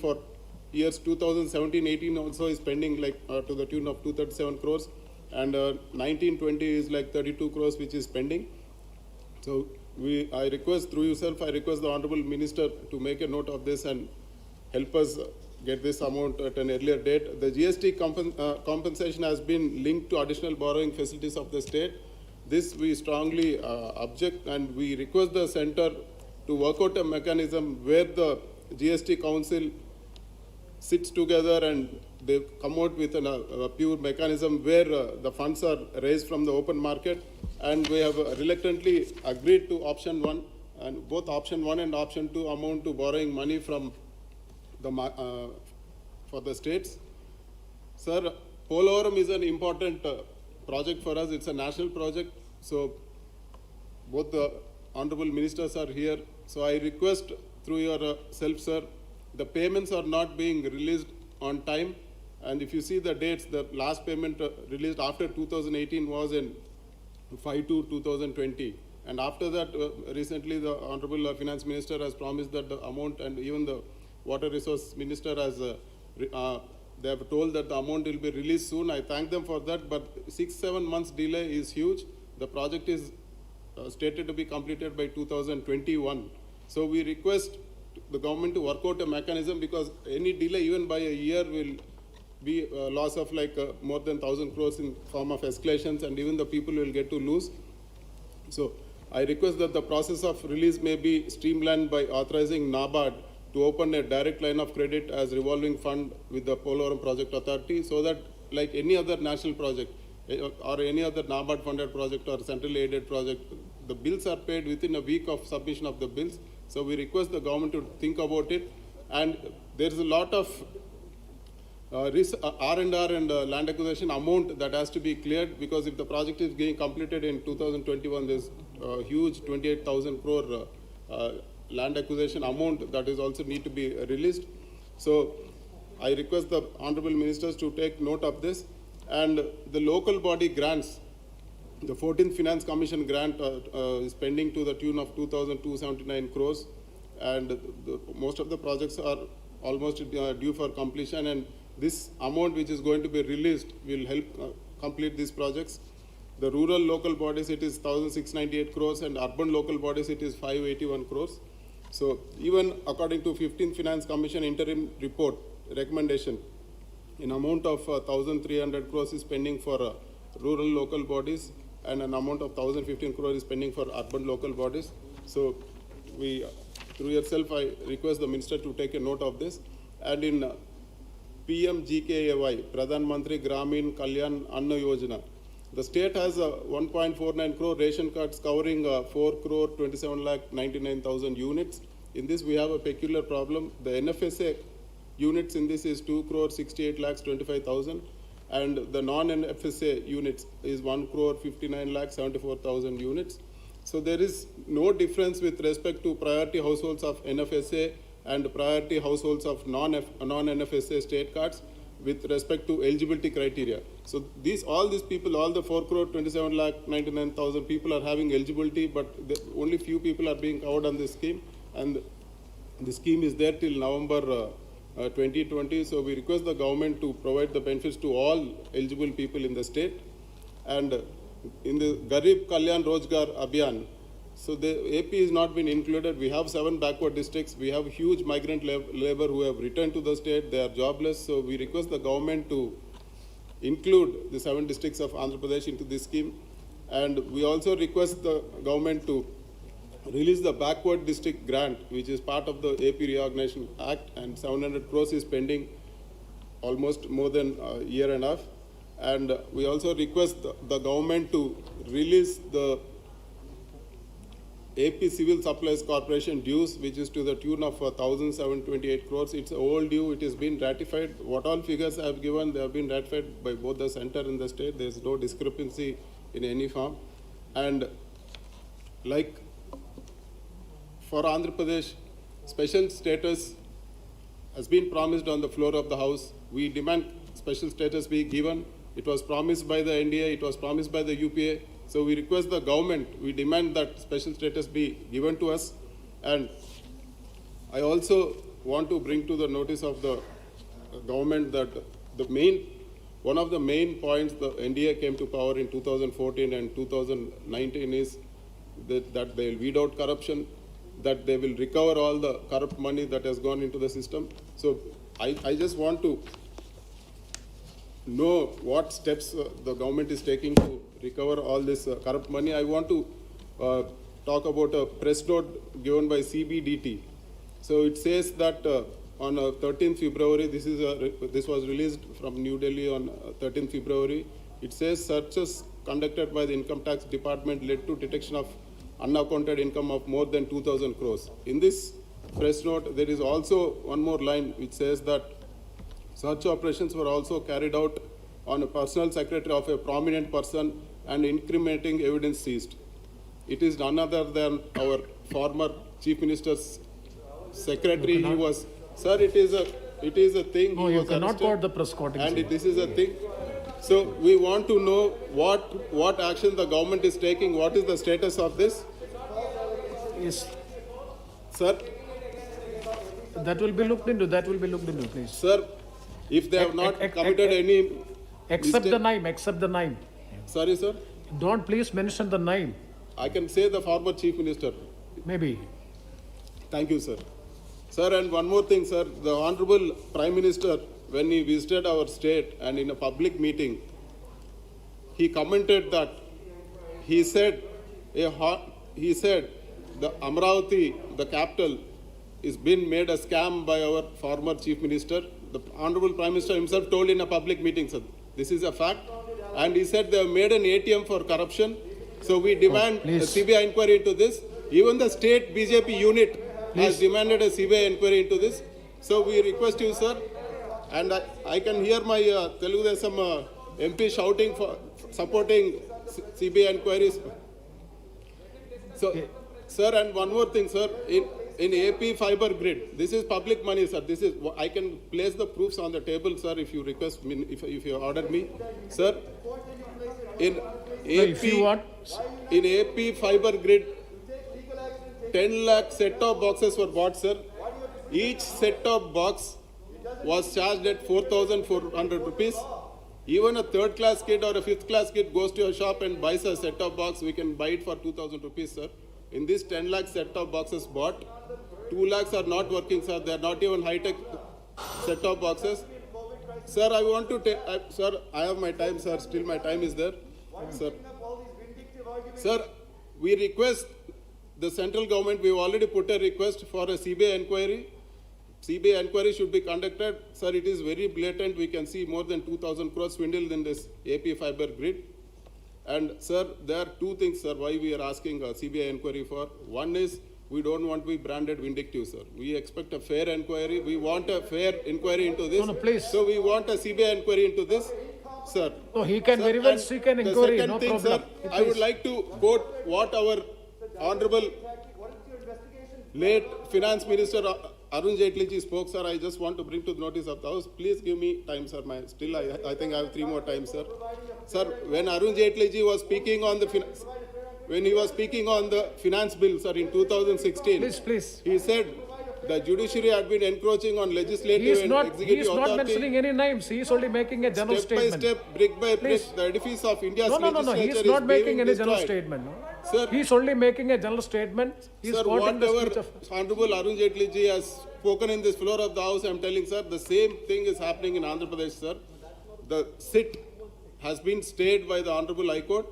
for years 2017-18 also is pending to the tune of 237 crores, and 19-20 is like 32 crores which is pending. So I request through yourself, I request the Honorable Minister to make a note of this and help us get this amount at an earlier date. The GST compensation has been linked to additional borrowing facilities of the state. This we strongly object, and we request the center to work out a mechanism where the GST Council sits together and they come out with a pure mechanism where the funds are raised from the open market. And we have reluctantly agreed to option 1, and both option 1 and option 2 amount to borrowing money from the for the states. Sir, Polavaram is an important project for us. It's a national project. So both the honorable ministers are here. So I request through your self, sir, the payments are not being released on time. And if you see the dates, the last payment released after 2018 was in 5/2/2020. And after that, recently the Honorable Finance Minister has promised that the amount, and even the Water Resource Minister has, they have told that the amount will be released soon. I thank them for that, but 6-7 months delay is huge. The project is stated to be completed by 2021. So we request the government to work out a mechanism, because any delay even by a year will be a loss of more than 1,000 crores in form of escalations, and even the people will get to lose. So I request that the process of release may be streamlined by authorizing NABARD to open a direct line of credit as revolving fund with the Polavaram Project Authority, so that like any other national project or any other NABARD funded project or centrally aided project, the bills are paid within a week of submission of the bills. So we request the government to think about it. And there's a lot of R&R and land acquisition amount that has to be cleared, because if the project is getting completed in 2021, there's a huge 28,000 crore land acquisition amount that is also need to be released. So I request the honorable ministers to take note of this. And the local body grants, the 14th Finance Commission grant is pending to the tune of 2,279 crores, and most of the projects are almost due for completion, and this amount which is going to be released will help complete these projects. The rural local bodies, it is 1,698 crores, and urban local bodies, it is 581 crores. So even according to 15th Finance Commission interim report recommendation, in amount of 1,300 crores is pending for rural local bodies, and an amount of 1,015 crores is pending for urban local bodies. So we, through yourself, I request the minister to take a note of this. And in PMGKAY, Pradhan Mantri Gramin Kalyan Anna Yojana, the state has 1.49 crore ration cards covering 4 crore 27 lakh 99,000 units. In this we have a peculiar problem. The NFSA units in this is 2 crore 68 lakhs 25,000, and the non-NFSA units is 1 crore 59 lakhs 74,000 units. So there is no difference with respect to priority households of NFSA and priority households of non-NFSA state cards with respect to eligibility criteria. So all these people, all the 4 crore 27 lakh 99,000 people are having eligibility, but only few people are being covered on this scheme, and the scheme is there till November 2020. So we request the government to provide the benefits to all eligible people in the state. And in the Garib Kalyan Rozgar Abhiyan, so the AP is not been included. We have 7 backward districts. We have huge migrant labor who have returned to the state. They are jobless. So we request the government to include the 7 districts of Andhra Pradesh into this scheme. And we also request the government to release the backward district grant, which is part of the AP Reorganization Act, and 700 crores is pending almost more than a year and a half. And we also request the government to release the AP Civil Supplies Corporation dues, which is to the tune of 1,728 crores. It's old due. It has been ratified. What all figures I have given, they have been ratified by both the center and the state. There is no discrepancy in any form. And like for Andhra Pradesh, special status has been promised on the floor of the House. We demand special status be given. It was promised by the NDA. It was promised by the UPA. So we request the government, we demand that special status be given to us. And I also want to bring to the notice of the government that one of the main points the NDA came to power in 2014 and 2019 is that they will weed out corruption, that they will recover all the corrupt money that has gone into the system. So I just want to know what steps the government is taking to recover all this corrupt money. I want to talk about a press note given by CBDT. So it says that on 13th February, this was released from New Delhi on 13th February. It says searches conducted by the Income Tax Department led to detection of unaccounted income of more than 2,000 crores. In this press note, there is also one more line which says that search operations were also carried out on a personal secretary of a prominent person and incriminating evidence seized. It is none other than our former Chief Minister's secretary. He was, sir, it is a thing. No, you cannot quote the press quoting. And this is a thing. So we want to know what action the government is taking. What is the status of this? Yes, Sir, that will be looked into. That will be looked into, please. sir, if they have not committed any Except mistake- the name. Except the name. Sorry, sir. Don't please mention the name. I can say the former Chief Minister. Maybe. Thank you, sir. Sir, and one more thing, sir. The Honorable Prime Minister, when he visited our state and in a public meeting, he commented that he said the Amravati, the capital, is been made a scam by our former Chief Minister. The Honorable Prime Minister himself told in a public meeting, sir. This is a fact. And he said they have made an ATM for corruption. So we demand a please. CBI inquiry into this. Even the state BJP unit has demanded a CBI inquiry into this. So we request you, sir. And I can hear my Telugu Desam MP shouting for supporting CBI inquiries. So, sir, and one more thing, sir. In AP Fiber Grid, this is public money, sir. This is I can place the proofs on the table, sir. If you request me, if you order me, sir. In If you want. in AP Fiber Grid, 10 lakh set-top boxes were bought, sir. Each set-top box was charged at 4,400 rupees. Even a third-class kid or a fifth-class kid goes to a shop and buys a set-top box, we can buy it for 2,000 rupees, sir. In these 10 lakh set-top boxes bought, 2 lakhs are not working, sir. They are not even high-tech set-top boxes. Sir, I want to take, sir, I have my time, sir. Still my time is there. Sir, sir, we request the central government, we've already put a request for a CBI inquiry. CBI inquiry should be conducted. Sir, it is very blatant. We can see more than 2,000 crores swindled in this AP Fiber Grid. And sir, there are two things, sir, why we are asking a CBI inquiry for. One is we don't want to be branded vindictive, sir. We expect a fair inquiry. We want a fair inquiry into this. No, please. So we want a CBI inquiry into this, sir. No, he can Sir, very well and seek an the inquiry, second no thing, problem. Sir, I would like to quote what our Honorable late Finance Minister Arun Jaitley ji spoke, sir. I just want to bring to the notice of the House. Please give me time, sir. I think I have 3 more times, sir. Sir, when Arun Jaitley ji was speaking on the finance bill, sir, in 2016, Please. he said the judiciary had been encroaching on legislative and He executive is not authority. mentioning any names. He is only making a general Step by statement. step, brick by brick, Please. the edifice of India's No. legislature He is not making being any general destroyed. statement. No. Sir, He is only making a general statement. He is Sir, quoting the speech whatever of. Honorable Arun Jaitley ji has spoken in this floor of the House, I am telling, sir, the same thing is happening in Andhra Pradesh, sir. The SIT has been stayed by the Honorable High Court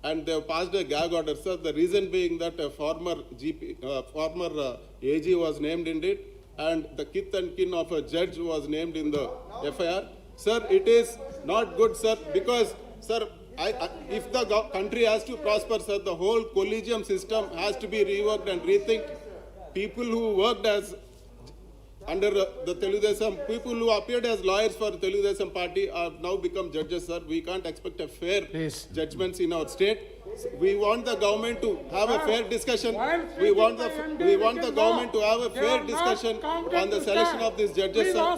and they have passed a gag order, sir. The reason being that a former AG was named in it and the kith and kin of a judge was named in the FIR. Sir, it is not good, sir, because, sir, if the country has to prosper, sir, the whole collegium system has to be reworked and rethink. People who worked as under the Telugudesam, people who appeared as lawyers for Telugudesam party have now become judges, sir. We can't expect a fair Please. judgments in our state. We want the government to have a fair discussion. We want the government to have a fair discussion on the selection of these judges, sir.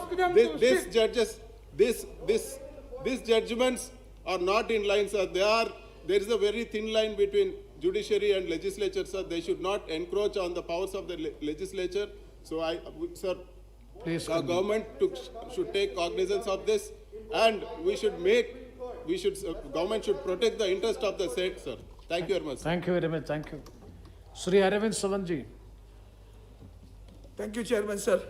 These judgments are not in line, sir. There is a very thin line between judiciary and legislature, sir. They should not encroach on the powers of the legislature. So sir, Please The continue. government should take cognizance of this, and government should protect the interest of the state, sir. Thank you very much. Thank you very much, thank you. Shri Aravind Savanji. Thank you, Chairman, sir.